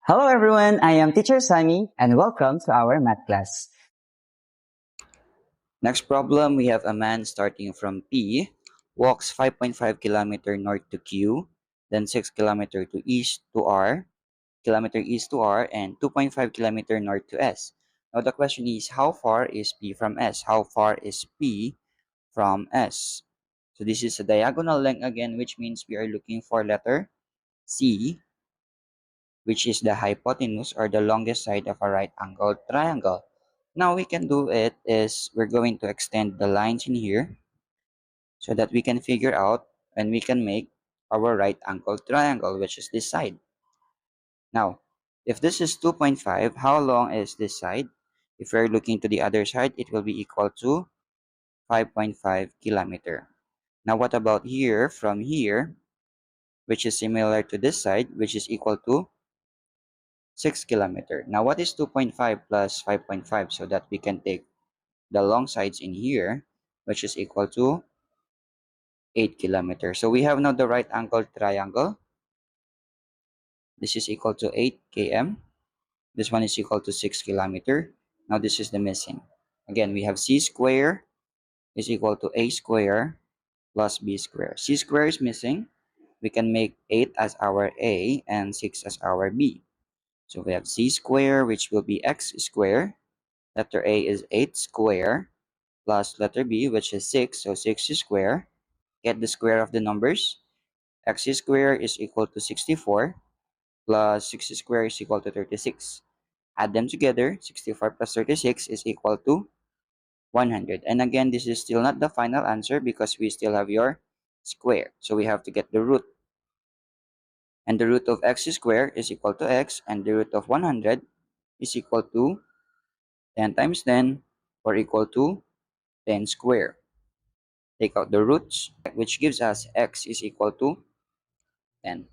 Hello everyone, I am Teacher Sunny and welcome to our math class. Next problem, we have a man starting from P, walks 5.5 kilometer north to Q, then 6 kilometer to east to R, kilometer east to R, and 2.5 kilometer north to S. Now the question is, how far is P from S? How far is P from S? So this is a diagonal length again, which means we are looking for letter C, which is the hypotenuse or the longest side of a right angled triangle. Now we can do it is we're going to extend the lines in here so that we can figure out and we can make our right angled triangle, which is this side. Now, if this is 2.5, how long is this side? If we're looking to the other side, it will be equal to 5.5 kilometer. Now, what about here, from here, which is similar to this side, which is equal to 6 kilometer. Now, what is 2.5 plus 5.5 so that we can take the long sides in here, which is equal to 8 kilometer. So we have now the right angled triangle. This is equal to 8 km. This one is equal to 6 kilometer. Now this is the missing. Again, we have c square is equal to a square plus b square. C square is missing. We can make 8 as our a and 6 as our b. So we have c square, which will be x square. Letter a is 8 square plus letter b, which is 6. So 6 square. Get the square of the numbers. X square is equal to 64 plus 6 square is equal to 36. Add them together, 64 plus 36 is equal to 100. And again, this is still not the final answer because we still have your square. So we have to get the root. And the root of x squared is equal to x, and the root of 100 is equal to 10 times 10, or equal to 10 squared. Take out the roots, which gives us x is equal to 10.